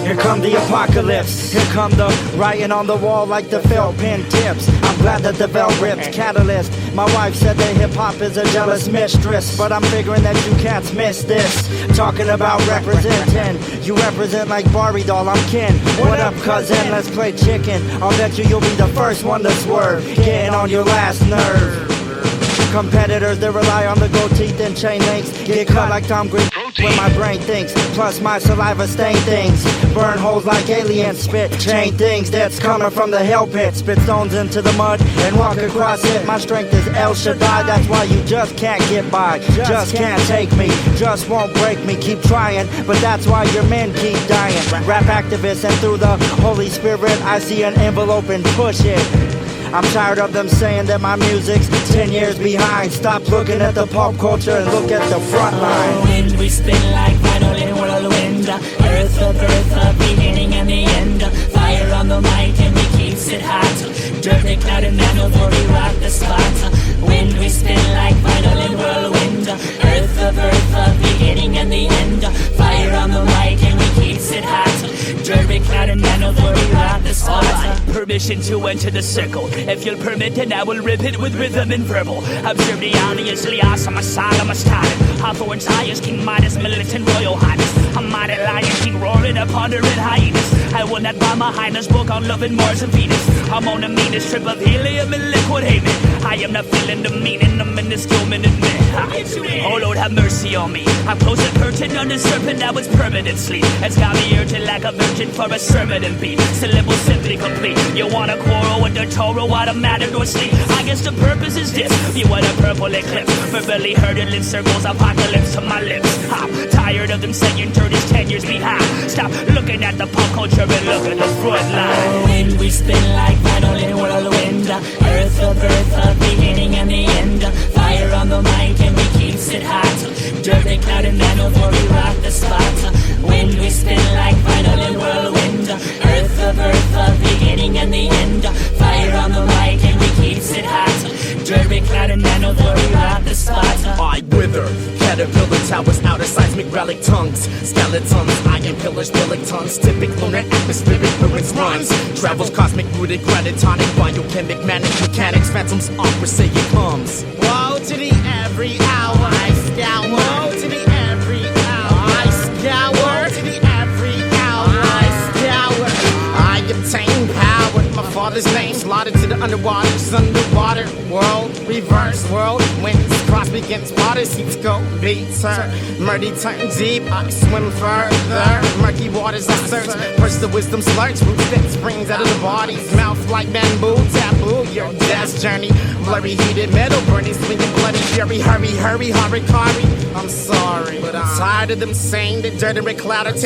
Here come the apocalypse. Here come the writing on the wall like the felt pen tips. I'm glad that the bell ripped. Catalyst. My wife said that hip-hop is a jealous mistress, but I'm figuring that you can't miss this. Talking about representing. You represent like Barbie doll, I'm kin. What up, cousin? Let's play chicken. I'll bet you'll be the first one to swerve, getting on your last nerve. Competitors that rely on the gold teeth and chain links get cut like Tom Green when my brain thinks. Plus my saliva stain things, burn holes like aliens, spit chain things that's coming from the hell pit. Spit stones into the mud and walk across it. My strength is El Shaddai, that's why you just can't get by. Just can't take me, just won't break me. Keep trying, but that's why your men keep dying. Rap activists, and through the Holy Spirit I see an envelope and push it. I'm tired of them saying that my music's 10 years behind. Stop looking at the pop culture and look at the front line. Wind, we spin like vinyl in whirlwind. Earth of beginning and the end. Fire on the mic and we keeps it hot. Dirty cloud and nano for we rock the spot. Wind, we spin like vinyl in whirlwind. Earth of beginning and the end. Fire on the mic and we keeps it hot. Dirty cloud and nano for we rock the spot. Permission to enter the circle. If you'll permit it, I will rip it with rhythm and verbal. Observe the obviously awesome asylum started. Hawthorne's highest, King Midas, militant royal highness. A mighty lion, king roaring a pondering hyenas. I will not buy my highness book on loving Mars and Venus. I'm on the meanest trip of helium and liquid haven. I am not feeling the meaning, the minuscule minute man. Oh Lord, have mercy on me. I close the curtain on the serpent, now it's permanent sleep. It's got me urgent like a virgin for a sermon and beat. Syllables simply complete. You wanna quarrel with the Torah, automatic or sleep? I guess the purpose is this. You want a purple eclipse, verbally hurtling circles, apocalypse to my lips. I'm tired of them saying dirt is 10 years behind. Stop looking at the pop culture and look at the front line. Wind, we spin like vinyl in whirlwind. Earth of beginning and the end. Fire on the mic and we keeps it hot. Dirty cloud and nano for we rock the spot. Wind, we spin like vinyl in whirlwind. Earth of beginning and the end. Fire on the mic and we keeps it hot. Dirty cloud and nano for we rock the spot. I wither, caterpillar towers, outer seismic relic tongues, skeletons, iron pillars, tons, typic lunar atmospheric currents runs, travels cosmic rooted, gratitonic, biochemic, manic mechanics, phantoms, opera, say it comes. Woe to the every hour I scour. Woe to the every hour I scour. To the every hour I scour. I obtain power. My father's name slotted to the underwater world, reverse world. Winds cross begins water, seats go beats her. Murdy turn deep, I swim further. Murky waters I search, first the wisdom slurch. Roots that springs out of the body's mouth like bamboo. Taboo, your death's journey. Blurry heated metal, burning, swinging bloody fury. Hurry, hurry, I'm sorry, but I'm tired of them saying that dirt and red cloud are